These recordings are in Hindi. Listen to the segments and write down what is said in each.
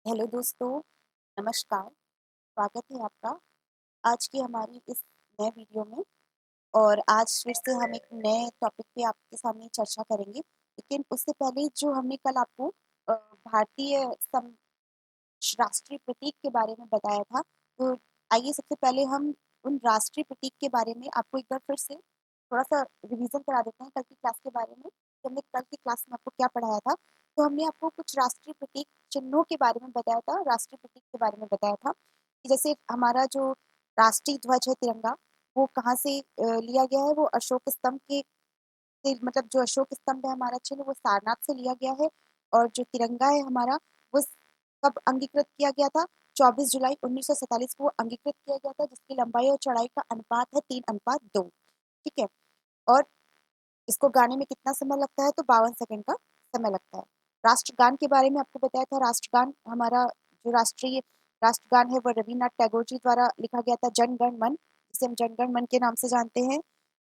हेलो दोस्तों, नमस्कार। स्वागत है आपका आज की हमारी इस नए वीडियो में। और आज फिर से हम एक नए टॉपिक पे आपके सामने चर्चा करेंगे। लेकिन उससे पहले जो हमने कल आपको भारतीय राष्ट्रीय प्रतीक के बारे में बताया था, तो आइए सबसे पहले हम उन राष्ट्रीय प्रतीक के बारे में आपको एक बार फिर से थोड़ा-सा रिवीजन करा देते हैं कल की क्लास के बारे में, कि हमने कल की क्लास में आपको क्या पढ़ाया था। तो हमने आपको कुछ राष्ट्रीय प्रतीक चिन्हों के बारे में बताया था, राष्ट्रीय प्रतीक के बारे में बताया था, कि जैसे हमारा जो राष्ट्रीय ध्वज है तिरंगा, वो कहाँ से लिया गया है, वो अशोक स्तंभ के से मतलब जो अशोक स्तंभ है हमारा चिन्ह, वो सारनाथ से लिया गया है। और जो तिरंगा है हमारा, वो कब अंगीकृत किया गया था? 24 जुलाई 1947 को अंगीकृत किया गया था, जिसकी लंबाई और चौड़ाई का अनुपात है 3:2। ठीक है? और इसको गाने में कितना समय लगता है? तो 52 सेकंड का समय लगता है। राष्ट्रगान के बारे में आपको बताया था। राष्ट्रगान हमारा जो राष्ट्रीय राष्ट्रगान है, वो रवीन्द्रनाथ टैगोर जी द्वारा लिखा गया था, जन गण मन, जिसे हम जन गण मन के नाम से जानते हैं।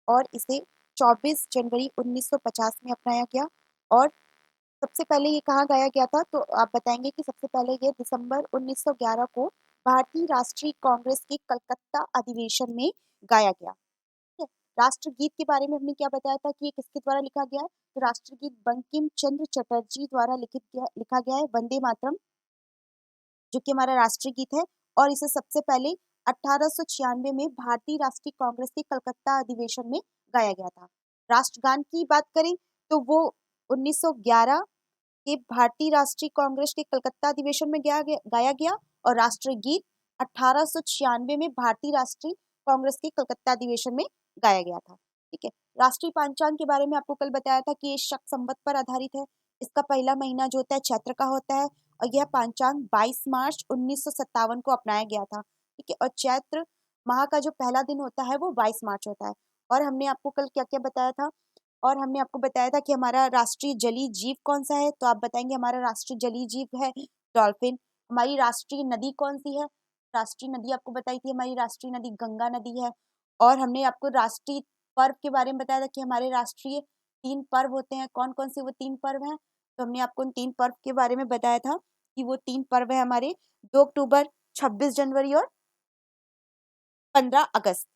और इसे 24 जनवरी 1950 में अपनाया गया। और सबसे पहले ये कहाँ गाया गया था? तो आप बताएँगे कि सबसे पहले ये दिसंबर 1911 को भारतीय राष्ट्रीय कांग्रेस के कलकत्ता अधिवेशन में गाया गया। ठीक है? राष्ट्रगीत के बारे में हमने क्या बताया था कि ये किसके द्वारा लिखा गया है? तो राष्ट्रगीत बंकिम चंद्र चटर्जी द्वारा लिखा गया है, वंदे मातरम, जो कि हमारा राष्ट्रीय गीत है। और इसे सबसे पहले 1896 में भारतीय राष्ट्रीय कांग्रेस के कलकत्ता अधिवेशन में गाया गया था। राष्ट्रगान की बात करें तो वो 1911 के भारतीय राष्ट्रीय कांग्रेस के कलकत्ता अधिवेशन में गाया गया। और राष्ट्रगीत 1896 में भारतीय राष्ट्रीय कांग्रेस के कलकत्ता अधिवेशन में गाया गया था। ठीक है? राष्ट्रीय पंचांग के बारे में आपको कल बताया था कि ये शक संवत पर आधारित है। इसका पहला महीना जो होता है चैत्र का होता है। और यह पंचांग 22 मार्च 1957 को अपनाया गया था। ठीक है? और चैत्र माह का जो पहला दिन होता है वो 22 मार्च होता है। और हमने आपको कल क्या क्या बताया था? और हमने आपको बताया था कि हमारा राष्ट्रीय जलीय जीव कौन सा है? तो आप बताएंगे हमारा राष्ट्रीय जलीय जीव है डॉल्फिन। हमारी राष्ट्रीय नदी कौन सी है? राष्ट्रीय नदी आपको बताई थी, हमारी राष्ट्रीय नदी गंगा नदी है। और हमने आपको राष्ट्रीय पर्व के बारे में बताया था कि हमारे राष्ट्रीय 3 पर्व होते हैं। कौन कौन से वो 3 पर्व हैं? तो हमने आपको उन 3 पर्व के बारे में बताया था कि वो 3 पर्व है हमारे 2 अक्टूबर, 26 जनवरी और 15 अगस्त।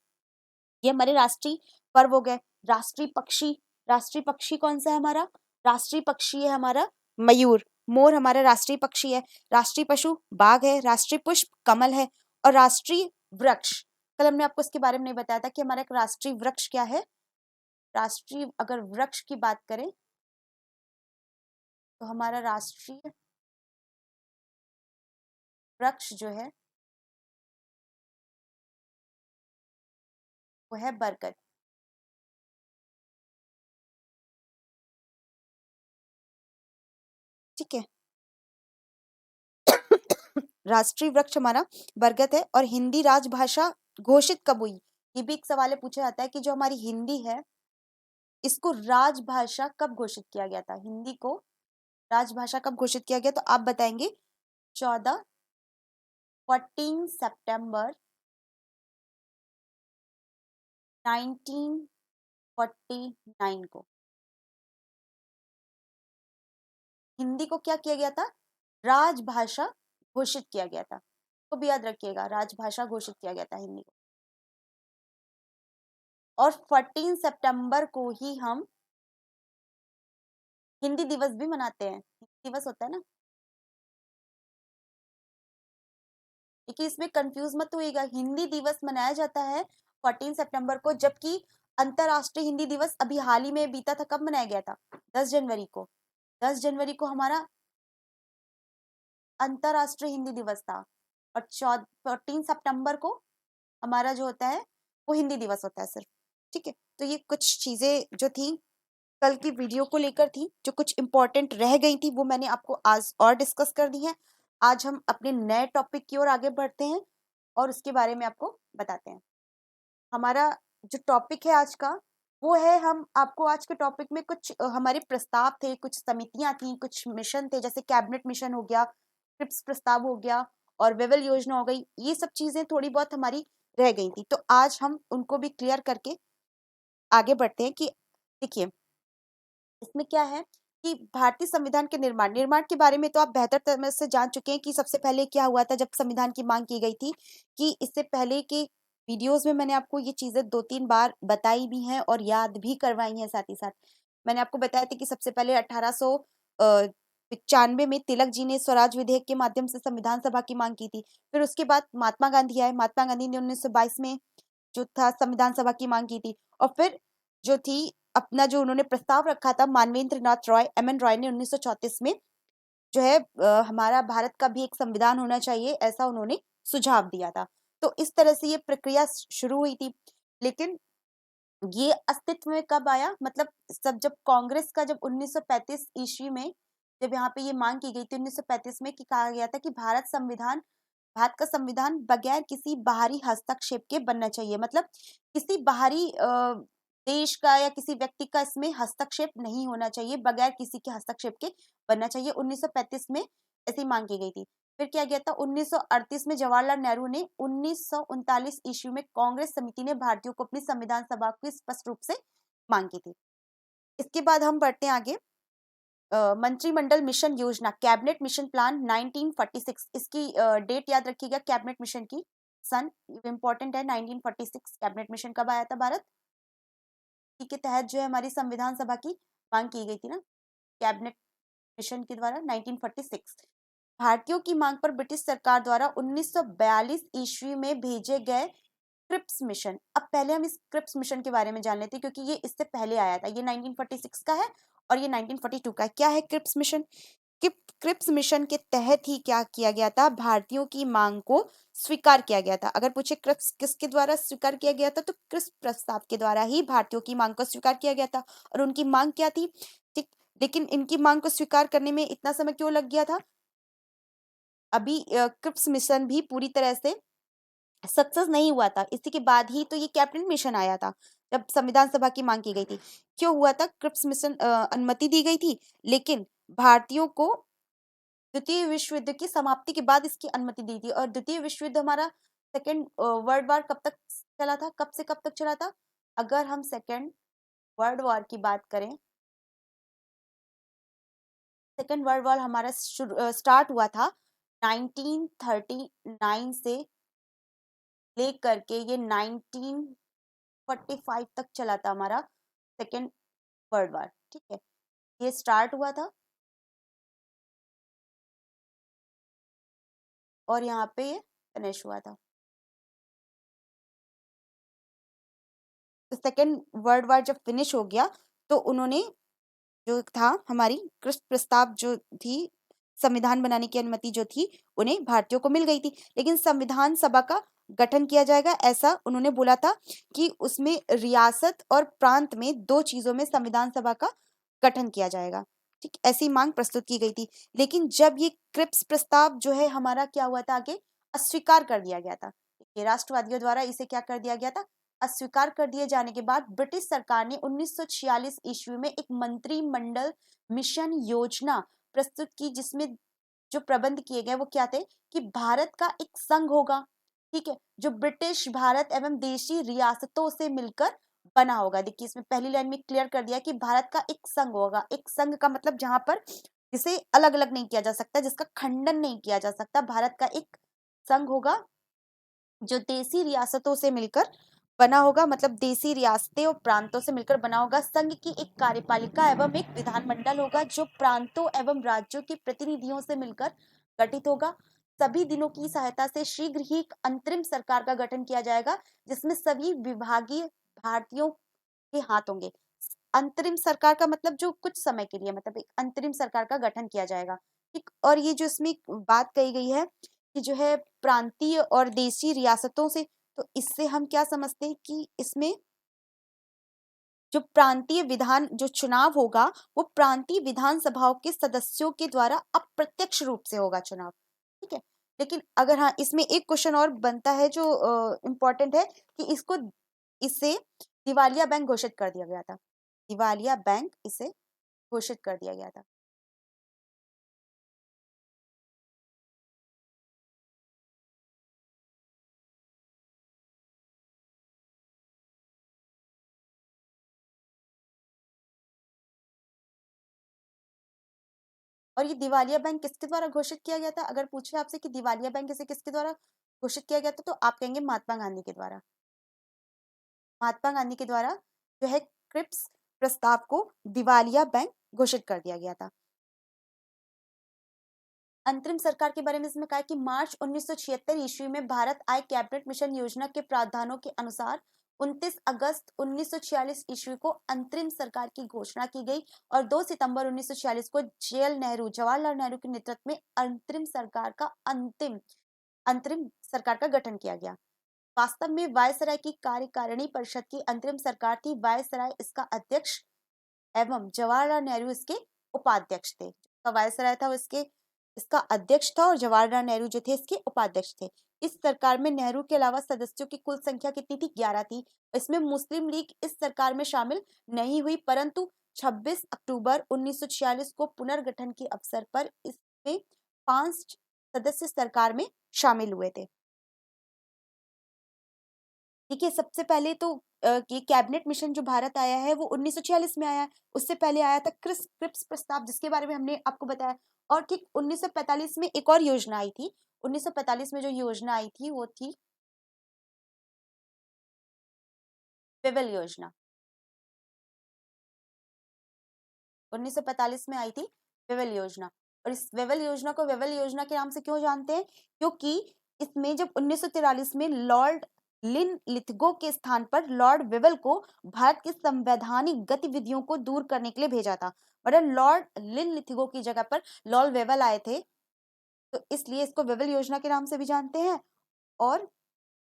ये हमारे राष्ट्रीय पर्व हो गए। राष्ट्रीय पक्षी कौन सा है हमारा? राष्ट्रीय पक्षी है हमारा मयूर, मोर हमारा राष्ट्रीय पक्षी है। राष्ट्रीय पशु बाघ है। राष्ट्रीय पुष्प कमल है। और राष्ट्रीय वृक्ष, कल हमने आपको इसके बारे में नहीं बताया था कि हमारा एक राष्ट्रीय वृक्ष क्या है। राष्ट्रीय अगर वृक्ष की बात करें तो हमारा राष्ट्रीय वृक्ष जो है वो है बरगद। ठीक है? राष्ट्रीय वृक्ष हमारा बरगद है। और हिंदी राजभाषा घोषित कब हुई? ये भी एक सवाल है, पूछा जाता है कि जो हमारी हिंदी है, इसको राजभाषा कब घोषित किया गया था? हिंदी को राजभाषा कब घोषित किया गया? तो आप बताएंगे 14 सितंबर 1949 को हिंदी को क्या किया गया था? राजभाषा घोषित किया गया था। तो भी याद रखिएगा, राजभाषा घोषित किया गया था हिंदी को। और 14 सितंबर को ही हम हिंदी दिवस भी मनाते हैं। हिंदी दिवस होता है ना। देखिए, इसमें कंफ्यूज मत होइएगा, हिंदी दिवस मनाया जाता है 14 सितंबर को, जबकि अंतरराष्ट्रीय हिंदी दिवस अभी हाल ही में बीता था। कब मनाया गया था? 10 जनवरी को। 10 जनवरी को हमारा अंतरराष्ट्रीय हिंदी दिवस था। और 14 सितंबर को हमारा जो होता है वो हिंदी दिवस होता है सिर्फ। ठीक है? तो ये कुछ चीजें जो थी कल की वीडियो को लेकर थी, जो कुछ इंपॉर्टेंट रह गई थी, वो मैंने आपको आज और डिस्कस कर दी है। आज हम अपने नए टॉपिक की ओर आगे बढ़ते हैं और उसके बारे में आपको बताते हैं। हमारा जो टॉपिक है आज का, वो है, हम आपको आज के टॉपिक में कुछ हमारे प्रस्ताव थे, कुछ समितियां थी, कुछ मिशन थे, जैसे कैबिनेट मिशन हो गया, ट्रिप्स प्रस्ताव हो गया, और वेवल योजना हो गई। ये सब चीजें थोड़ी बहुत हमारी रह गई थी, तो आज हम उनको भी क्लियर करके आगे बढ़ते हैं। कि देखिए, इसमें क्या है कि भारतीय संविधान के निर्माण के बारे में तो आप बेहतर तरह से जान चुके हैं कि सबसे पहले क्या हुआ था जब संविधान की मांग की गई थी। कि इससे पहले के वीडियोस में मैंने आपको ये चीजें 2-3 बार बताई भी हैं और याद भी करवाई हैं। साथ ही साथ मैंने आपको बताया था कि सबसे पहले 1895 में तिलक जी ने स्वराज विधेयक के माध्यम से संविधान सभा की मांग की थी। फिर उसके बाद महात्मा गांधी आए। महात्मा गांधी ने 1922 में जो था संविधान सभा की मांग की थी। और फिर जो थी अपना जो उन्होंने प्रस्ताव रखा था मानवेंद्र नाथ रॉय, एम एन रॉय ने 1934 में जो है हमारा भारत का भी एक संविधान होना चाहिए, ऐसा उन्होंने सुझाव दिया था। तो इस तरह से ये प्रक्रिया शुरू हुई थी। लेकिन ये अस्तित्व में कब आया, मतलब सब जब कांग्रेस का जब 1935 ईस्वी में जब यहाँ पे ये मांग की गई थी 1935 में, कि कहा गया था कि भारत का संविधान बगैर किसी बाहरी हस्तक्षेप के बनना चाहिए। मतलब किसी बाहरी देश का या किसी व्यक्ति का इसमें हस्तक्षेप नहीं होना चाहिए, बगैर किसी के हस्तक्षेप के बनना चाहिए। 1935 में ऐसी मांग की गई थी। फिर क्या गया था 1938 में जवाहरलाल नेहरू ने 1939 ईस्वी में कांग्रेस समिति ने भारतीयों को अपनी संविधान सभा की स्पष्ट रूप से मांग की थी। इसके बाद हम बढ़ते हैं आगे। मंत्रिमंडल मिशन योजना, कैबिनेट मिशन प्लान 1946, इसकी डेट याद रखिएगा कैबिनेट मिशन की, सन इंपॉर्टेंट है। 1946 कैबिनेट मिशन कब आया था भारत के तहत जो है हमारी संविधान सभा की मांग की गई थी ना, कैबिनेट मिशन के द्वारा 1946। भारतीयों की मांग पर ब्रिटिश सरकार द्वारा 1942 ईस्वी में भेजे गए क्रिप्स मिशन। अब पहले हम इस क्रिप्स मिशन के बारे में जान लेते हैं क्योंकि ये इससे पहले आया था। ये 1946 का है और ये 1942 का है। क्या है क्रिप्स मिशन? क्रिप्स मिशन के तहत ही क्या किया गया था, भारतीयों की मांग को स्वीकार किया गया था। अगर पूछे क्रिप्स किसके द्वारा स्वीकार किया गया था, तो क्रिप्स प्रस्ताव के द्वारा ही भारतीयों की मांग को स्वीकार किया गया था। और उनकी मांग क्या थी? ठीक। लेकिन इनकी मांग को स्वीकार करने में इतना समय क्यों लग गया था? अभी क्रिप्स मिशन भी पूरी तरह से सक्सेस नहीं हुआ था। इसी के बाद ही तो ये कैबिनेट मिशन आया था, जब संविधान सभा की मांग की गई थी। क्यों हुआ था? क्रिप्स मिशन अनुमति दी गई थी, लेकिन भारतीयों को द्वितीय विश्व युद्ध की समाप्ति के बाद इसकी अनुमति दी थी। और द्वितीय विश्व युद्ध हमारा सेकेंड वर्ल्ड वॉर कब तक चला था, कब से कब तक चला था? अगर हम सेकेंड वर्ल्ड वॉर की बात करें, सेकेंड वर्ल्ड वॉर हमारा स्टार्ट हुआ था 1939 से लेकर के ये 1945 तक चला था हमारा सेकेंड वर्ल्ड वॉर। ठीक है, ये स्टार्ट हुआ था और यहाँ पे ये फिनिश हुआ था। तो सेकेंड वर्ल्ड वॉर जब फिनिश हो गया तो उन्होंने जो था हमारी कृष्ण प्रस्ताव जो थी, संविधान बनाने की अनुमति जो थी, उन्हें भारतीयों को मिल गई थी। लेकिन संविधान सभा का गठन किया जाएगा ऐसा उन्होंने बोला था कि उसमें रियासत और प्रांत में दो चीजों में संविधान सभा का गठन किया जाएगा। ठीक, ऐसी मांग प्रस्तुत की गई थी। लेकिन जब ये क्रिप्स प्रस्ताव जो है हमारा क्या हुआ था, आगे अस्वीकार कर दिया गया था। ये राष्ट्रवादियों द्वारा इसे क्या कर दिया गया था, अस्वीकार कर दिए जाने के बाद ब्रिटिश सरकार ने 1946 ईस्वी में एक मंत्रिमंडल मिशन योजना प्रस्तुत की, जिसमें जो प्रबंध किए गए वो क्या थे कि भारत का एक संघ होगा। ठीक है, जो ब्रिटिश, भारत एवं देशी रियासतों से मिलकर बना होगा। देखिए इसमें पहली लाइन में क्लियर कर दिया कि भारत का एक संघ होगा। एक संघ का मतलब जहां पर जिसे अलग अलग नहीं किया जा सकता, जिसका खंडन नहीं किया जा सकता। भारत का एक संघ होगा जो देसी रियासतों से मिलकर बना होगा, मतलब देसी रियासतें और प्रांतों से मिलकर बना होगा। संघ की एक कार्यपालिका एवं एक विधानमंडल होगा जो प्रांतों एवं राज्यों के प्रतिनिधियों से मिलकर गठित होगा। सभी दिनों की सहायता से शीघ्र ही एक अंतरिम सरकार का गठन किया जाएगा, जिसमें सभी विभागीय भारतीयों के हाथ होंगे। अंतरिम सरकार का मतलब जो कुछ समय के लिए, मतलब एक अंतरिम सरकार का गठन किया जाएगा। ठीक, और ये जो इसमें बात कही गई है कि जो है प्रांतीय और देशी रियासतों से, तो इससे हम क्या समझते हैं कि इसमें जो प्रांतीय विधान जो चुनाव होगा वो प्रांतीय विधानसभाओं के सदस्यों के द्वारा अप्रत्यक्ष रूप से होगा चुनाव। ठीक है, लेकिन अगर हाँ इसमें एक क्वेश्चन और बनता है जो इम्पोर्टेंट है कि इसे दिवालिया बैंक घोषित कर दिया गया था। दिवालिया बैंक इसे घोषित कर दिया गया था। और ये दिवालिया बैंक किसके द्वारा घोषित किया गया था? अगर पूछे आपसे कि दिवालिया बैंक इसे किसके द्वारा घोषित किया गया था, तो आप कहेंगे महात्मा गांधी के द्वारा। महात्मा गांधी के द्वारा जो है क्रिप्स प्रस्ताव को दिवालिया बैंक घोषित कर दिया गया था। अंतरिम सरकार के बारे में इसमें कहा कि मार्च 1976 ईस्वी में भारत आय कैबिनेट मिशन योजना के प्रावधानों के अनुसार 29 अगस्त 1946 ईस्वी को अंतरिम सरकार की घोषणा की गई और 2 सितंबर 1946 को जवाहरलाल नेहरू के नेतृत्व में अंतरिम सरकार का गठन किया गया। वास्तव में वायसराय की कार्यकारिणी परिषद की अंतरिम सरकार थी। वायसराय इसका अध्यक्ष एवं जवाहरलाल नेहरू इसके उपाध्यक्ष थे। वायसराय था वो इसका अध्यक्ष था और जवाहरलाल नेहरू जो थे इसके उपाध्यक्ष थे। इस सरकार में नेहरू के अलावा सदस्यों की कुल संख्या कितनी थी? 11 थी। इसमें मुस्लिम लीग इस सरकार में शामिल नहीं हुई, परंतु 26 अक्टूबर 1946 को पुनर्गठन के अवसर पर इसमें 5 सदस्य सरकार में शामिल हुए थे। देखिए, सबसे पहले तो ये कैबिनेट मिशन जो भारत आया है वो 1946 में आया है। उससे पहले आया था क्रिप्स प्रस्ताव, जिसके बारे में हमने आपको बताया। और ठीक 1945 में एक और योजना आई थी। 1945 में जो योजना आई थी वो थी वेवल योजना। 1945 में आई थी वेवल योजना। और इस वेवल योजना को वेवल योजना के नाम से क्यों जानते हैं? क्योंकि इसमें जब 1943 में लॉर्ड लिन लिथगो के स्थान पर लॉर्ड वेवल को भारत की संवैधानिक गतिविधियों को दूर करने के लिए भेजा था। मतलब लॉर्ड लिन लिथगो की जगह पर लॉर्ड वेवल आए थे, तो इसलिए इसको वेवल योजना के नाम से भी जानते हैं। और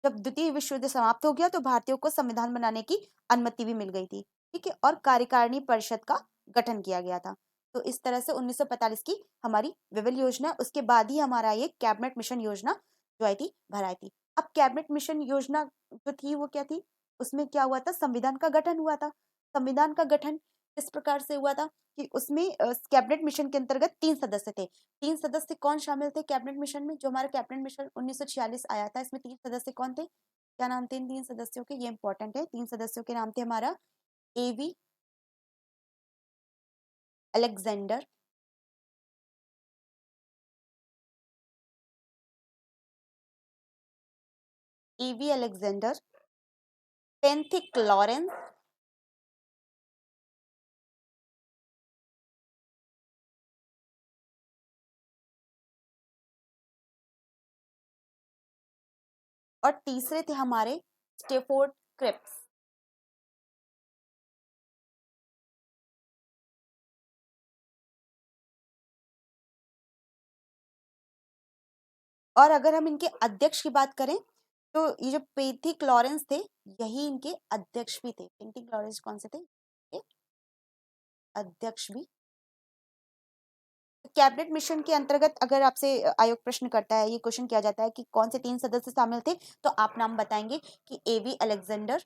जब द्वितीय विश्व युद्ध समाप्त हो गया तो भारतीयों को संविधान बनाने की अनुमति भी मिल गई थी। ठीक है, और कार्यकारिणी परिषद का गठन किया गया था। तो इस तरह से 1945 की हमारी विविल योजना, उसके बाद ही हमारा ये कैबिनेट मिशन योजना जो आई थी भर आई थी। अब कैबिनेट मिशन योजना जो थी वो क्या थी? उसमें क्या हुआ था? संविधान का गठन हुआ था। संविधान का गठन इस प्रकार से हुआ था कि उसमें कैबिनेट मिशन के अंतर्गत 3 सदस्य थे। 3 सदस्य कौन शामिल थे कैबिनेट मिशन में? जो हमारा कैबिनेट मिशन 1946 आया था, इसमें 3 सदस्य कौन थे? क्या नाम थे इन 3 सदस्यों के? ये इंपॉर्टेंट है। 3 सदस्यों के नाम थे हमारा एवी अलेक्जेंडर, एवी अलेक्जेंडर, पेंथिक लॉरेंस और तीसरे थे हमारे स्टेफोर्ड क्रिप्स। और अगर हम इनके अध्यक्ष की बात करें तो ये जो पेंथिक लॉरेंस थे यही इनके अध्यक्ष भी थे। पेंथिक लॉरेंस कौन से थे? ये अध्यक्ष भी। कैबिनेट मिशन के अंतर्गत अगर आपसे आयोग प्रश्न करता है, ये क्वेश्चन किया जाता है कि कौन से 3 सदस्य शामिल थे, तो आप नाम बताएंगे कि एवी अलेक्जेंडर,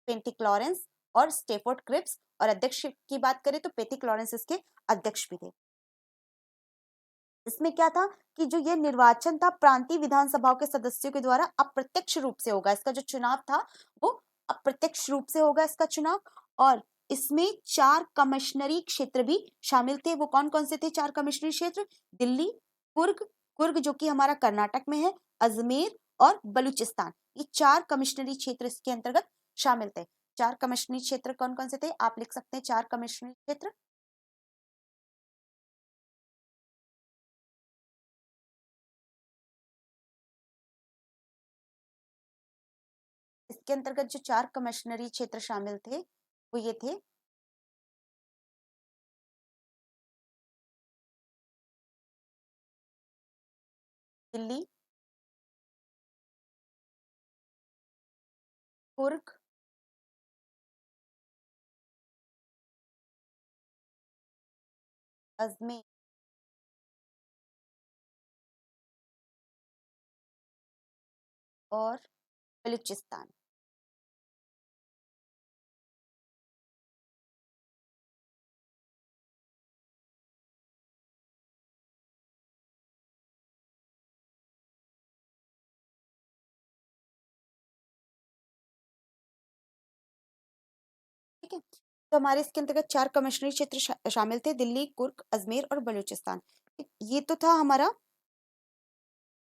पेंथिक लॉरेंस और स्टेफोर्ड क्रिप्स। और अध्यक्ष की बात करें तो पेंथिक लॉरेंस इसके अध्यक्ष भी थे। इसमें क्या था कि जो ये निर्वाचन था प्रांतीय विधानसभाओं के सदस्यों के द्वारा अप्रत्यक्ष रूप से होगा। इसका जो चुनाव था वो अप्रत्यक्ष रूप से होगा इसका चुनाव। और इसमें 4 कमिश्नरी क्षेत्र भी शामिल थे। वो कौन कौन से थे 4 कमिश्नरी क्षेत्र? दिल्ली, कुर्ग, कुर्ग जो कि हमारा कर्नाटक में है, अजमेर और बलूचिस्तान। ये 4 कमिश्नरी क्षेत्र इसके अंतर्गत शामिल थे। 4 कमिश्नरी क्षेत्र कौन कौन से थे? आप लिख सकते हैं 4 कमिश्नरी क्षेत्र। इसके अंतर्गत जो 4 कमिश्नरी क्षेत्र शामिल थे वो ये थे दिल्ली, कुर्ग, अजमेर और बलूचिस्तान। ठीक है, तो हमारे इसके अंतर्गत 4 कमिश्नरी क्षेत्र शामिल थे, दिल्ली, कुर्ग, अजमेर और बलूचिस्तान। ये तो था हमारा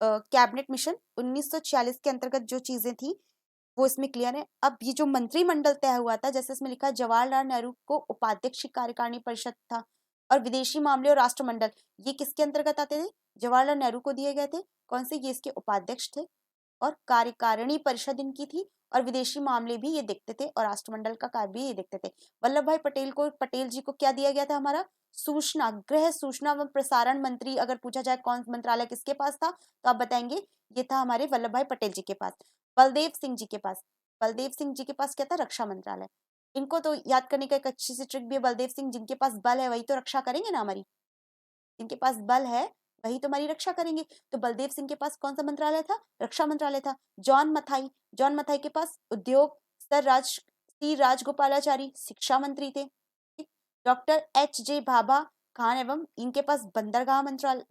कैबिनेट मिशन 1946 के अंतर्गत जो चीजें थी वो इसमें क्लियर है। अब ये जो मंत्रिमंडल तय हुआ था, जैसे इसमें लिखा है जवाहरलाल नेहरू को उपाध्यक्ष कार्यकारिणी परिषद था, और विदेशी मामले और राष्ट्रमंडल ये किसके अंतर्गत आते थे? जवाहरलाल नेहरू को दिए गए थे। कौन से? ये इसके उपाध्यक्ष थे, और कार्यकारिणी परिषद इनकी थी, और विदेशी मामले भी ये देखते थे, और राष्ट्रमंडल का कार्य भी ये देखते थे। वल्लभ भाई पटेल जी को क्या दिया गया था? हमारा सूचना, गृह सूचना एवं प्रसारण मंत्री। अगर पूछा जाए कौन मंत्रालय किसके पास था, तो आप बताएंगे ये था हमारे वल्लभ भाई पटेल जी के पास। बलदेव सिंह जी के पास, बलदेव सिंह जी के पास क्या था? रक्षा मंत्रालय। इनको तो याद करने का एक अच्छी सी ट्रिक भी है, बलदेव सिंह जिनके पास बल है वही तो रक्षा करेंगे ना हमारी, जिनके पास बल है वही तो हमारी रक्षा करेंगे। तो बलदेव सिंह के पास कौन सा मंत्रालय था? रक्षा मंत्रालय था। जॉन मथाई के पास उद्योग, सी राजगोपालाचारी शिक्षा मंत्री थे। Doctor H J Bhabha Khan एवं इनके पास बंदरगाह मंत्रालय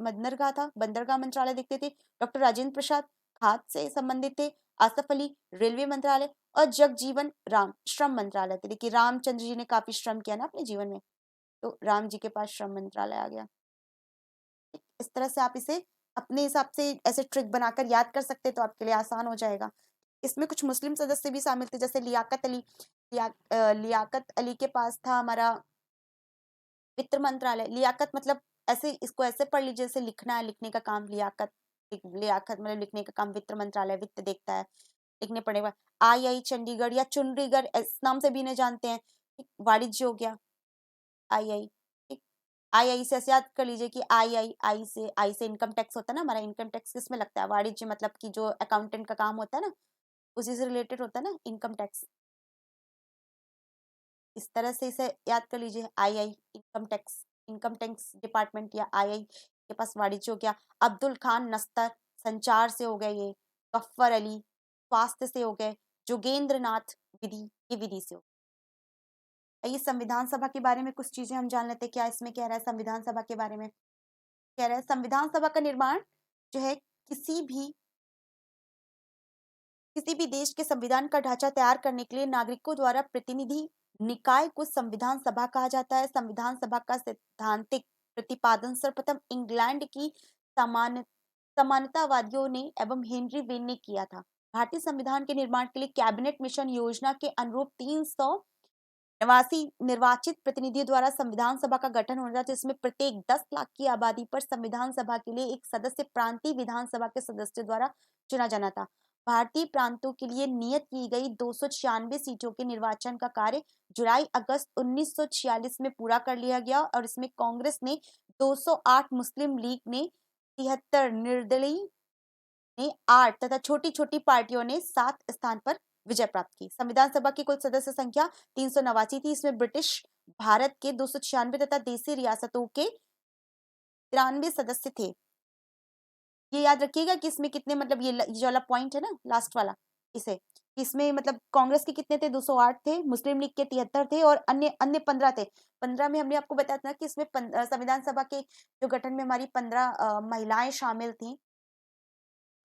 देखते थे। डॉक्टर राजेंद्र प्रसाद खाद से संबंधित थे। आसफ अली रेलवे मंत्रालय, और जगजीवन राम श्रम मंत्रालय थे। देखिए रामचंद्र जी ने काफी श्रम किया ना अपने जीवन में, तो राम जी के पास श्रम मंत्रालय आ गया। इस तरह से आप इसे अपने हिसाब से ऐसे ट्रिक बनाकर याद कर सकते, तो आपके लिए आसान हो जाएगा। इसमें कुछ मुस्लिम सदस्य भी शामिल थे, जैसे लियाकत अली के पास था हमारा वित्त मंत्रालय। लियाकत मतलब ऐसे, इसको ऐसे पढ़ लीजिए जैसे लिखना है, लिखने का काम लियाकत। लियाकत मतलब लिखने का काम, वित्त मंत्रालय वित्त देखता है, लिखने पड़ेगा। आई चंडीगढ़ या चुनरीगढ़ इस नाम से भी इन्हें जानते हैं। वाणिज्य हो गया आई। आई से ऐसे याद कर लीजिए कि आई से इनकम टैक्स होता है ना हमारा। इनकम टैक्स किस में लगता है? वाणिज्य मतलब कि जो अकाउंटेंट का काम होता है ना, उसी से रिलेटेड होता है ना इनकम टैक्स। इस तरह से इसे याद कर लीजिए, आई इनकम टैक्स डिपार्टमेंट, या आई के पास वाणिज्य हो गया। अब्दुल खान नस्तर संचार से हो गए, ये गफ्फर अली स्वास्थ्य से हो गए, जोगेंद्र नाथ विधि, ये विधि से हो। ये संविधान सभा के बारे में कुछ चीजें हम जान लेते हैं। क्या इसमें कह रहा है संविधान सभा के बारे में? कह रहा है संविधान सभा का निर्माण जो है किसी भी देश के संविधान का ढांचा तैयार करने के लिए नागरिकों द्वारा प्रतिनिधि निकाय को संविधान सभा कहा जाता है। संविधान सभा का सैद्धांतिक प्रतिपादन सर्वप्रथम इंग्लैंड की समान समानतावादियों ने एवं हेनरी वेन ने किया था। भारतीय संविधान के निर्माण के लिए कैबिनेट मिशन योजना के अनुरूप 389 निर्वाचित प्रतिनिधियों द्वारा संविधान सभा का गठन होना था, जिसमें प्रत्येक 10 लाख की आबादी पर संविधान सभा के लिए एक सदस्य प्रांतीय विधानसभा के सदस्य द्वारा चुना जाना था। भारतीय प्रांतों के लिए नियत की गई 296 सीटों के निर्वाचन का कार्य जुलाई अगस्त 1946 में पूरा कर लिया गया, और इसमें कांग्रेस ने 208, मुस्लिम लीग ने 73, निर्दलीय ने 8 तथा छोटी छोटी पार्टियों ने 7 स्थान पर विजय प्राप्त की। संविधान सभा की कुल सदस्य संख्या 389 थी। इसमें ब्रिटिश भारत के 296 तथा देसी रियासतों के 93 सदस्य थे। ये याद रखिएगा कि इसमें कितने, मतलब ये जो वाला पॉइंट है ना लास्ट वाला, इसे इसमें मतलब कांग्रेस के कितने थे? 208 थे, मुस्लिम लीग के 73 थे, और अन्य अन्य 15 थे। 15 में हमने आपको बताया था कि इसमें संविधान सभा के जो गठन में हमारी 15 महिलाएं शामिल थी।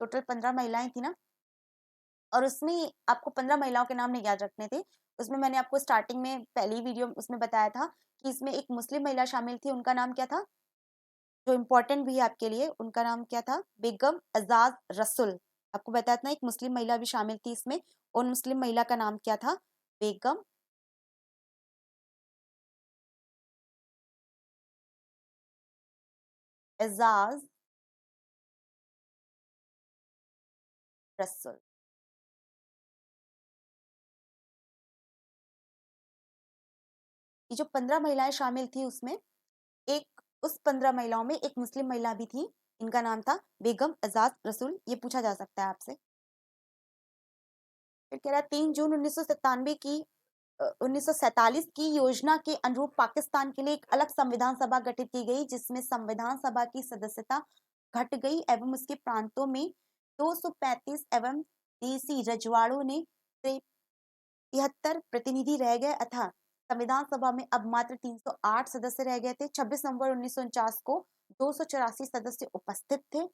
टोटल 15 महिलाएं थी ना, और उसमें आपको 15 महिलाओं के नाम नहीं याद रखने थे। उसमें मैंने आपको स्टार्टिंग में पहली वीडियो उसमें बताया था कि इसमें एक मुस्लिम महिला शामिल थी, उनका नाम क्या था? जो इम्पोर्टेंट भी है आपके लिए, उनका नाम क्या था? बेगम एजाज रसूल। आपको बताया था ना एक मुस्लिम महिला भी शामिल थी इसमें, उन मुस्लिम महिला का नाम क्या था? बेगम एजाज रसूल। ये जो 15 महिलाएं शामिल थी उसमें एक, उस 15 महिलाओं में एक मुस्लिम महिला भी थी, इनका नाम था बेगम एजाज रसूल। ये पूछा जा सकता है आपसे। फिर कह रहा है 3 जून 1947 की योजना के अनुरूप पाकिस्तान के लिए एक अलग संविधान सभा गठित की गई, जिसमें संविधान सभा की सदस्यता घट गई एवं उसके प्रांतों में 235 एवं देसी रजवाड़ों ने 73 प्रतिनिधि रह गए, अतः संविधान सभा में अब मात्र 308 सदस्य रह गए थे। 26 नवंबर 1949 को 284 सदस्य उपस्थित थे,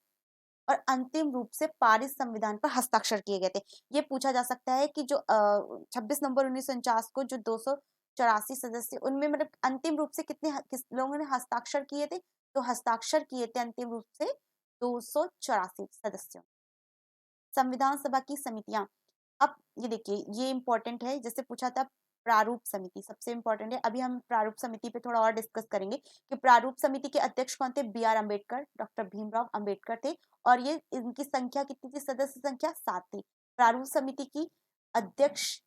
और अंतिम रूप से पारित संविधान पर हस्ताक्षर किए गए थे। ये पूछा जा सकता है कि जो 26 नवंबर 1949 को जो 284 सदस्य, उनमें मतलब अंतिम रूप से किस लोगों ने हस्ताक्षर किए थे, तो हस्ताक्षर किए थे अंतिम रूप से 284 सदस्यों। संविधान सभा की समितियां, अब ये देखिए ये इंपॉर्टेंट है, जैसे पूछा था प्रारूप समिति सबसे इंपॉर्टेंट है। अभी हम प्रारूप समिति पे थोड़ा और डिस्कस करेंगे कि प्रारूप समिति के अध्यक्ष कौन थे, B R Ambedkar, doctor Bhimrao Ambedkar थे, और ये इनकी संख्या कितनी थी, सदस्य संख्या 7 थी। प्रारूप समिति की अध्यक्ष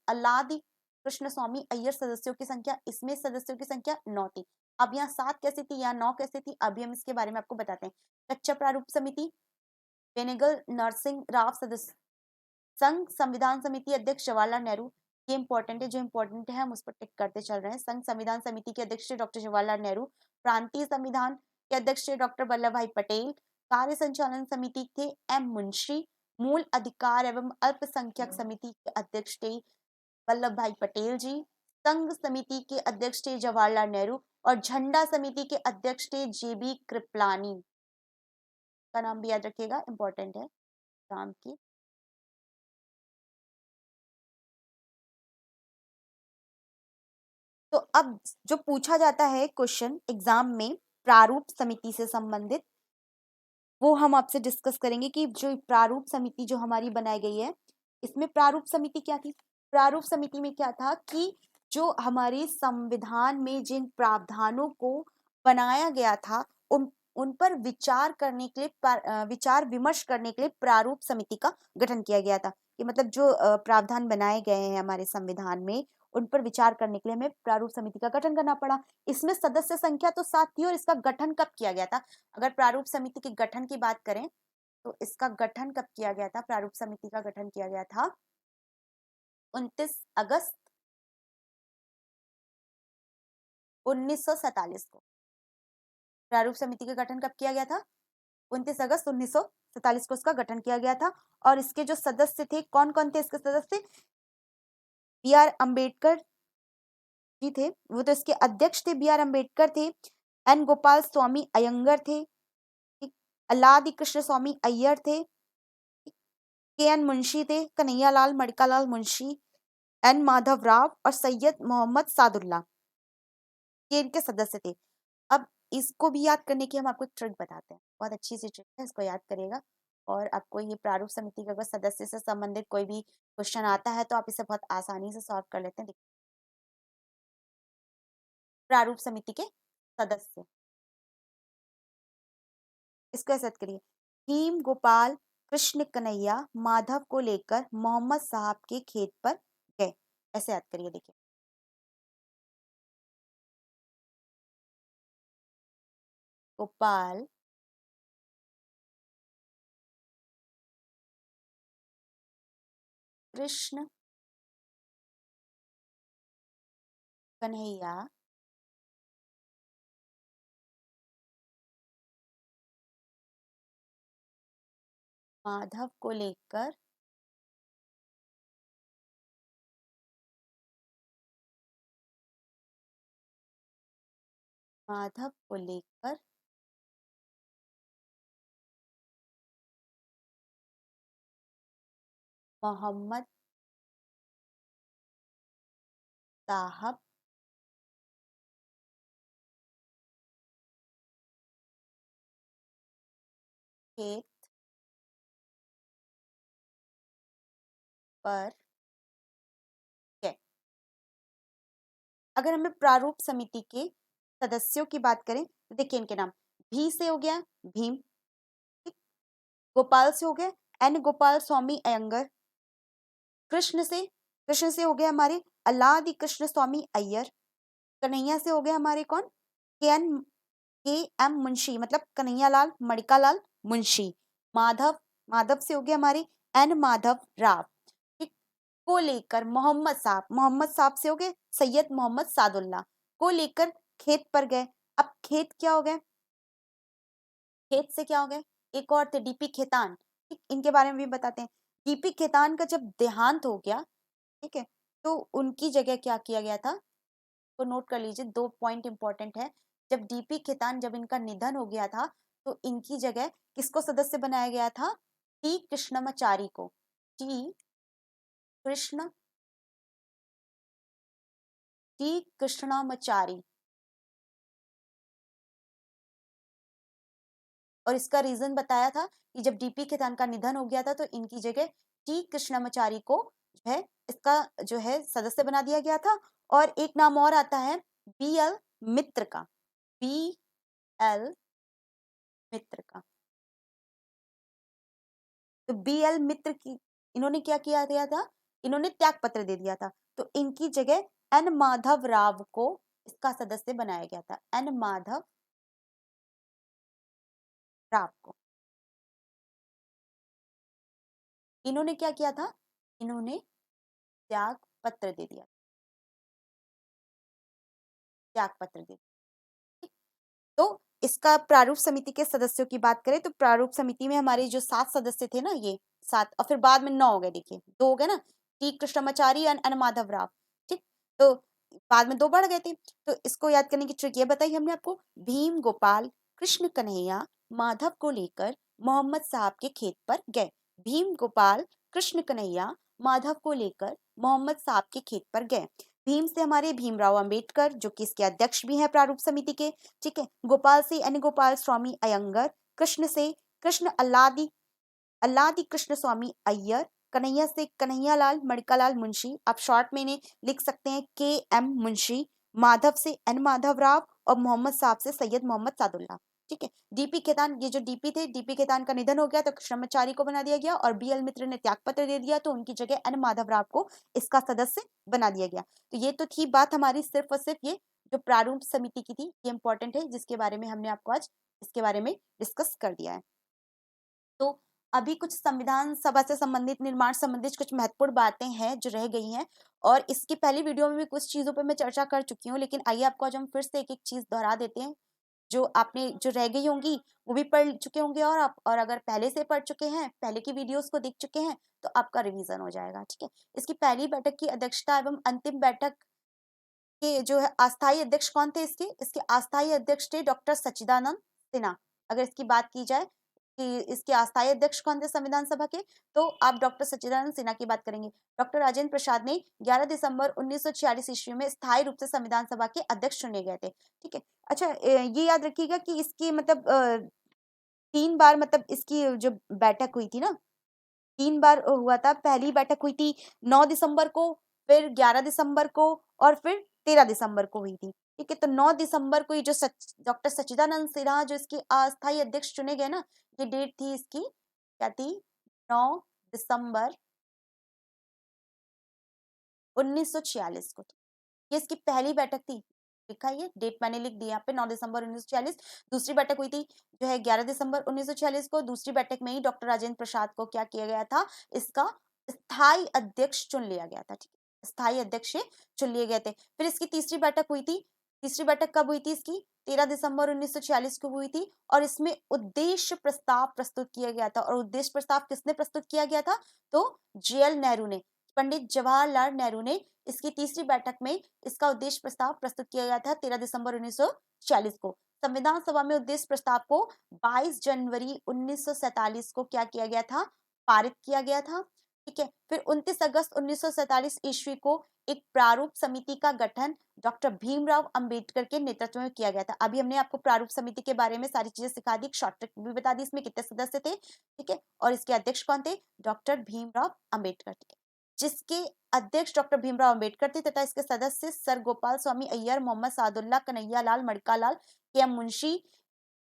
अल्लादी कृष्ण स्वामी अय्यर, सदस्यों की संख्या, इसमें सदस्यों की संख्या 9 थी। अब यहाँ 7 कैसे थी, यहाँ 9 कैसे थी, अभी हम इसके बारे में आपको बताते हैं। कच्चा प्रारूप समिति बेनेगल नरसिंह राव सदस्य, संघ संविधान समिति अध्यक्ष जवाहरलाल नेहरू, ये इंपॉर्टेंट है, जो इंपॉर्टेंट है हम उस पर टिक करते चल रहे हैं। संघ संविधान समिति के अध्यक्ष डॉक्टर जवाहरलाल नेहरू, प्रांतीय संविधान के अध्यक्ष डॉक्टर वल्लभ भाई पटेल, कार्य संचालन समिति के एम मुंशी, मूल अधिकार एवं अल्पसंख्यक समिति के अध्यक्ष थे वल्लभ भाई पटेल जी, संघ समिति के अध्यक्ष थे जवाहरलाल नेहरू, और झंडा समिति के अध्यक्ष थे जेबी कृपलानी, का नाम भी याद रखिएगा, इंपॉर्टेंट है नाम की। तो अब जो पूछा जाता है क्वेश्चन एग्जाम में प्रारूप समिति से संबंधित, वो हम आपसे डिस्कस करेंगे कि जो प्रारूप समिति जो हमारी बनाई गई है, इसमें प्रारूप समिति क्या थी। प्रारूप समिति में क्या था कि जो हमारे संविधान में जिन प्रावधानों को बनाया गया था, उन पर विचार करने के लिए, विचार विमर्श करने के लिए प्रारूप समिति का गठन किया गया था। कि मतलब जो प्रावधान बनाए गए हैं हमारे संविधान में, उन पर विचार करने के लिए हमें प्रारूप समिति का गठन करना पड़ा। इसमें सदस्य संख्या तो 7 थी, और इसका गठन कब किया गया था, अगर प्रारूप समिति के गठन की बात करें तो इसका गठन कब किया गया था, प्रारूप समिति का गठन किया गया था 29 अगस्त 1947 को। प्रारूप समिति का गठन कब किया गया था, 29 अगस्त 1947 को इसका गठन किया गया था। और इसके जो सदस्य थे, कौन कौन थे इसके सदस्य, बी आर अम्बेडकर जी थे, वो तो इसके अध्यक्ष थे, बी आर अम्बेडकर थे, एन गोपाल स्वामी अयंगर थे, अल्लादी कृष्ण स्वामी अय्यर थे, के एन मुंशी थे, कन्हैयालाल मणिकालाल मुंशी, एन माधव राव और सैयद मोहम्मद सादुल्ला, ये इनके सदस्य थे। अब इसको भी याद करने की हम आपको एक ट्रिक बताते हैं, बहुत अच्छी सी ट्रिक है, इसको याद करिएगा। और आपको ये प्रारूप समिति का अगर सदस्य से संबंधित कोई भी क्वेश्चन आता है तो आप इसे बहुत आसानी से सॉल्व कर लेते हैं। प्रारूप समिति के सदस्य, इसको ऐसे याद करिए, भीम गोपाल कृष्ण कन्हैया माधव को लेकर मोहम्मद साहब के खेत पर गए, ऐसे याद करिए। देखिए गोपाल कृष्ण कन्हैया माधव को लेकर माधव को लेकर मोहम्मद साहब खेत पर गए। अगर हमें प्रारूप समिति के सदस्यों की बात करें तो देखिए इनके नाम, भी से हो गया भीम, ठीक, गोपाल से हो गया एन गोपाल स्वामी अयंगर, कृष्ण से हो गया हमारे अल्लादी कृष्ण स्वामी अय्यर, कन्हैया से हो गया हमारे कौन, के एम मुंशी मतलब कन्हैयालाल मणिकालाल मुंशी, माधव माधव से हो गया हमारे एन माधव राव, ठीक, को लेकर मोहम्मद साहब से हो गए सैयद मोहम्मद सादुल्ला, को लेकर खेत पर गए। अब खेत क्या हो गए, खेत से क्या हो गए, एक और थे डीपी खेतान, ठीक, इनके बारे में भी बताते हैं। डीपी खेतान का जब देहांत हो गया, ठीक है, तो उनकी जगह क्या किया गया था, तो नोट कर लीजिए, 2 पॉइंट इंपॉर्टेंट है। जब डीपी खेतान, जब इनका निधन हो गया था, तो इनकी जगह किसको सदस्य बनाया गया था, टी कृष्णमाचारी को, टी कृष्ण टी कृष्णामाचारी। और इसका रीजन बताया था कि जब डीपी खेतान का निधन हो गया था तो इनकी जगह टी कृष्णामाचारी को जो है इसका जो है सदस्य बना दिया गया था। और एक नाम और आता है बी एल मित्र का, बी एल मित्र का। तो बी एल मित्र की इन्होंने क्या किया गया था, इन्होंने त्याग पत्र दे दिया था। तो इनकी जगह एन माधव राव को इसका सदस्य बनाया गया था, एन माधव राव को। इन्होंने क्या किया था, इन्होंने त्याग पत्र दे दिया, त्याग पत्र दे दिया। तो इसका प्रारूप समिति के सदस्यों की बात करें तो प्रारूप समिति में हमारे जो 7 सदस्य थे ना, ये 7 और फिर बाद में 9 हो गए, देखिए 2 हो गए ना, टी कृष्णमाचारी और एन माधव राव। ठीक, तो बाद में 2 बढ़ गए थे। तो इसको याद करने की ट्रिक ये बताई हमने आपको, भीम गोपाल कृष्ण कन्हैया माधव को लेकर मोहम्मद साहब के खेत पर गए। भीम गोपाल कृष्ण कन्हैया माधव को लेकर मोहम्मद साहब के खेत पर गए। भीम से हमारे भीमराव अंबेडकर जो कि इसके अध्यक्ष भी हैं प्रारूप समिति के। ठीक है, गोपाल से एन गोपाल स्वामी अयंगर, कृष्ण से कृष्ण अल्लादी अल्लादी कृष्ण स्वामी अय्यर, कन्हैया से कन्हैया लाल मणिकालाल मुंशी, आप शॉर्ट में इन्हें लिख सकते हैं के एम मुंशी, माधव से एन माधव राव और मोहम्मद साहब से सैयद मोहम्मद सादुल्ला। ठीक है, डीपी खेतान, ये जो डीपी थे, डीपी खेतान का निधन हो गया तो कृष्णाचारी को बना दिया गया और बी एल मित्र ने त्यागपत्र दे दिया तो उनकी जगह एन माधव राव को इसका सदस्य बना दिया गया। तो ये तो थी बात हमारी सिर्फ और सिर्फ ये जो प्रारूप समिति की थी, ये इंपॉर्टेंट है जिसके बारे में हमने आपको आज इसके बारे में डिस्कस कर दिया है। तो अभी कुछ संविधान सभा से संबंधित, निर्माण संबंधित कुछ महत्वपूर्ण बातें हैं जो रह गई हैं और इसकी पहली वीडियो में भी कुछ चीजों पे मैं चर्चा कर चुकी हूँ, लेकिन आइए आपको आज हम फिर से एक एक चीज दोहरा देते हैं जो आपने जो रह गई होंगी वो भी पढ़ चुके होंगे और आप, और अगर पहले से पढ़ चुके हैं, पहले की वीडियोस को देख चुके हैं तो आपका रिवीजन हो जाएगा। ठीक है, इसकी पहली बैठक की अध्यक्षता एवं अंतिम बैठक के जो है अस्थायी अध्यक्ष कौन थे, इसके इसके अस्थायी अध्यक्ष थे डॉक्टर सच्चिदानंद सिन्हा। अगर इसकी बात की जाए कि इसके अस्थायी अध्यक्ष कौन थे संविधान सभा के, तो आप डॉक्टर सच्चिदानंद सिन्हा की बात करेंगे। डॉक्टर राजेंद्र प्रसाद ने 11 दिसंबर 1946 ईस्वी में स्थायी रूप से संविधान सभा के अध्यक्ष चुने गए थे। ठीक है, अच्छा ये याद रखिएगा कि इसकी मतलब 3 बार मतलब इसकी जो बैठक हुई थी ना, 3 बार हुआ था। पहली बैठक हुई थी 9 दिसंबर को, फिर 11 दिसंबर को और फिर 13 दिसंबर को हुई थी। ठीक है, तो 9 दिसंबर को ये जो डॉक्टर सच्चिदानंद सिन्हा जो इसके अस्थायी अध्यक्ष चुने गए ना, ये डेट थी इसकी क्या थी, 9 दिसंबर 1946 को। ये इसकी पहली बैठक थी, लिखा ये डेट मैंने लिख दी यहाँ पे 9 दिसंबर 1946। दूसरी बैठक हुई थी जो है 11 दिसंबर 1946 को। दूसरी बैठक में ही डॉक्टर राजेंद्र प्रसाद को क्या किया गया था, इसका स्थायी अध्यक्ष चुन लिया गया था। ठीक है, स्थायी अध्यक्ष चुन लिए गए थे। फिर इसकी तीसरी बैठक हुई थी। तीसरी बैठक कब हुई थी इसकी, 13 दिसंबर 1946 को हुई थी और इसमें उद्देश्य प्रस्ताव प्रस्तुत किया गया था। और उद्देश्य प्रस्ताव किसने प्रस्तुत किया गया था, तो जेएल नेहरू ने, पंडित जवाहरलाल नेहरू ने इसकी तीसरी बैठक में इसका उद्देश्य प्रस्ताव प्रस्तुत किया गया था 13 दिसंबर 1946 को। संविधान सभा में उद्देश्य प्रस्ताव को 22 जनवरी 1947 को क्या किया गया था, पारित किया गया था। ठीक है, फिर 29 अगस्त 1947 ईस्वी को एक प्रारूप समिति का गठन डॉक्टर भीमराव अंबेडकर के नेतृत्व में किया गया था। अभी हमने आपको प्रारूप समिति के बारे में सारी चीजें सिखा दी, शॉर्ट ट्रिक भी बता दी इसमें कितने सदस्य थे। ठीक है, और इसके अध्यक्ष कौन थे, डॉक्टर भीमराव अंबेडकर। ठीक है, जिसके अध्यक्ष डॉक्टर भीमराव अंबेडकर थे तथा इसके सदस्य सर गोपाल स्वामी अय्यर, मोहम्मद सादुल्ला, कन्हैया लाल मणिकालाल, के एम मुंशी,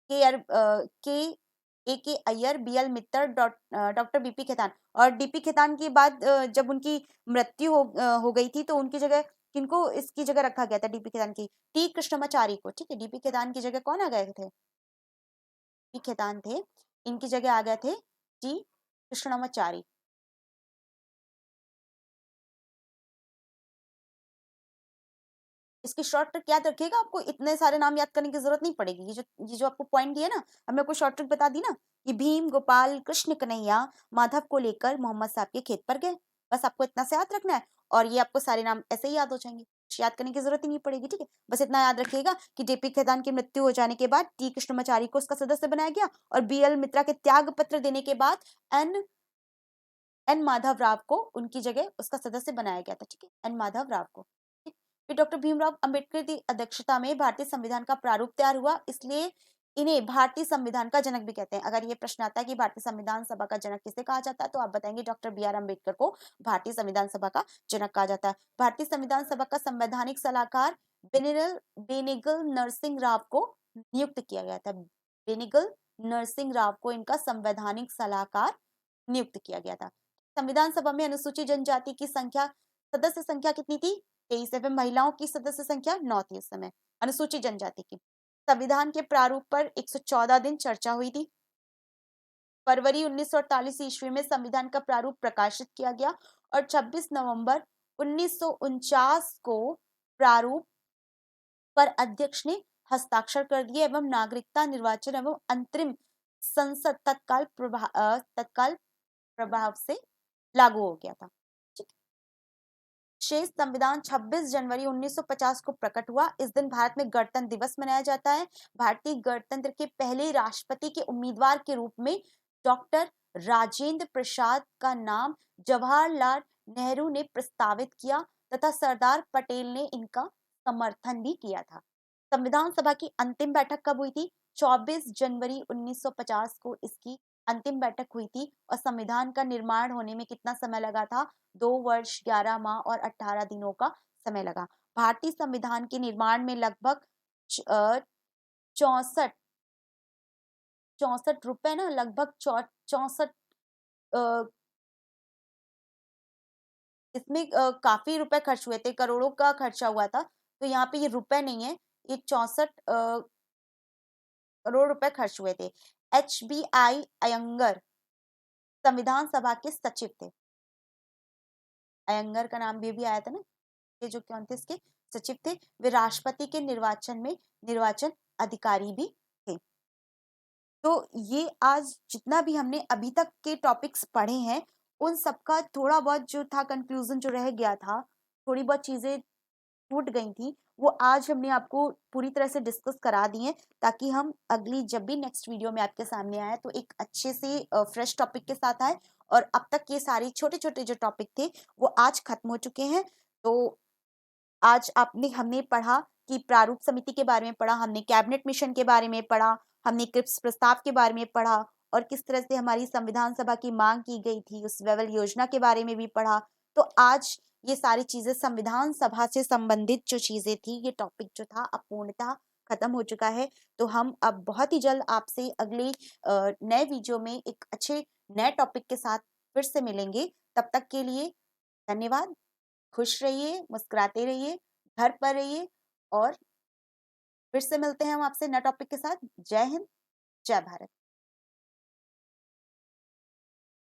के ए के अय्यर, बी एल मित्तर, डॉक्टर बीपी खेतान। और डीपी खेतान की बात जब उनकी मृत्यु हो गई थी तो उनकी जगह किनको इसकी जगह रखा गया था, डीपी खेतान की, टी कृष्णमाचारी को। ठीक है, डीपी खेतान की जगह कौन आ गए थे, टी खेतान थे, इनकी जगह आ गए थे टी कृष्णमाचारी। इसकी शॉर्ट ट्रिक याद रखिएगा, आपको इतने सारे नाम याद करने की जरूरत नहीं पड़ेगी। ये जो आपको पॉइंट दिए ना, हमने आपको शॉर्ट ट्रिक बता दी ना, ये भीम गोपाल कृष्ण कन्हैया माधव को लेकर मोहम्मद साहब के खेत पर गए। बस आपको इतना से याद रखना है और ये आपको सारे नाम ऐसे ही याद हो जाएंगे, याद करने की जरूरत ही नहीं पड़ेगी। ठीक है, बस इतना याद रखिएगा कि जेपी खेतान की मृत्यु हो जाने के बाद टी कृष्णमाचारी को उसका सदस्य बनाया गया और बी एल मित्रा के त्याग पत्र देने के बाद एन एन माधव राव को उनकी जगह उसका सदस्य बनाया गया था। ठीक है, एन माधव राव को। ठीक, फिर डॉक्टर भीमराव अंबेडकर की अध्यक्षता में भारतीय संविधान का प्रारूप तैयार हुआ, इसलिए इन्हें भारतीय संविधान का जनक भी कहते हैं। अगर ये प्रश्न आता है कि भारतीय संविधान सभा का जनक किसे कहा जाता है, तो आप बताएंगे डॉक्टर बी आर अम्बेडकर को भारतीय संविधान सभा का जनक कहा जाता है। भारतीय संविधान सभा का संवैधानिक सलाहकार बेनिगल नरसिंह राव को नियुक्त किया गया था। बेनिगल नरसिंह राव को इनका संवैधानिक सलाहकार नियुक्त किया गया था। संविधान सभा में अनुसूचित जनजाति की सदस्य संख्या कितनी थी? 23 एवं महिलाओं की सदस्य संख्या 9 थी उस समय अनुसूचित जनजाति की। संविधान के प्रारूप पर 114 दिन चर्चा हुई थी। फरवरी 1948 ईस्वी में संविधान का प्रारूप प्रकाशित किया गया और 26 नवंबर 1949 को प्रारूप पर अध्यक्ष ने हस्ताक्षर कर दिए एवं नागरिकता निर्वाचन एवं अंतरिम संसद तत्काल प्रभाव से लागू हो गया था। शेष संविधान 26 जनवरी 1950 को प्रकट हुआ। इस दिन भारत में गणतंत्र दिवस मनाया जाता है। भारतीय गणतंत्र के पहले राष्ट्रपति के उम्मीदवार के रूप में डॉक्टर राजेंद्र प्रसाद का नाम जवाहरलाल नेहरू ने प्रस्तावित किया तथा सरदार पटेल ने इनका समर्थन भी किया था। संविधान सभा की अंतिम बैठक कब हुई थी? 24 जनवरी 1950 को इसकी अंतिम बैठक हुई थी और संविधान का निर्माण होने में कितना समय लगा था? 2 वर्ष 11 माह और 18 दिनों का समय लगा। भारतीय संविधान के निर्माण में लगभग 64 रुपए ना लगभग 64 इसमें काफी रुपए खर्च हुए थे, करोड़ों का खर्चा हुआ था। तो यहाँ पे ये रुपए नहीं है, ये 64 करोड़ रुपए खर्च हुए थे। HBI अयंगर संविधान सभा के सचिव थे। अयंगर का नाम भी आया था ना, ये जो कौन थे इसके सचिव थे। वे राष्ट्रपति के निर्वाचन में निर्वाचन अधिकारी भी थे। तो ये आज जितना भी हमने अभी तक के टॉपिक्स पढ़े हैं उन सबका थोड़ा बहुत जो था कंफ्यूजन जो रह गया था, थोड़ी बहुत चीजें छूट गई थी, वो आज हमने आपको पूरी तरह से डिस्कस करा दी हैं, ताकि हम अगली जब भी नेक्स्ट वीडियो में आपके सामने आए तो एक अच्छे से फ्रेश टॉपिक के साथ आए। और अब तक ये सारे छोटे छोटे जो टॉपिक थे वो आज खत्म हो चुके हैं। तो आज हमने पढ़ा कि प्रारूप समिति के बारे में पढ़ा, हमने कैबिनेट मिशन के बारे में पढ़ा, हमने क्रिप्स प्रस्ताव के बारे में पढ़ा और किस तरह से हमारी संविधान सभा की मांग की गई थी, उस वेवल योजना के बारे में भी पढ़ा। तो आज ये सारी चीजें संविधान सभा से संबंधित जो चीजें थी, ये टॉपिक जो था अब पूर्णतः खत्म हो चुका है। तो हम अब बहुत ही जल्द आपसे अगले नए वीडियो में एक अच्छे नए टॉपिक के साथ फिर से मिलेंगे। तब तक के लिए धन्यवाद। खुश रहिए, मुस्कुराते रहिए, घर पर रहिए और फिर से मिलते हैं हम आपसे नए टॉपिक के साथ। जय हिंद, जय भारत।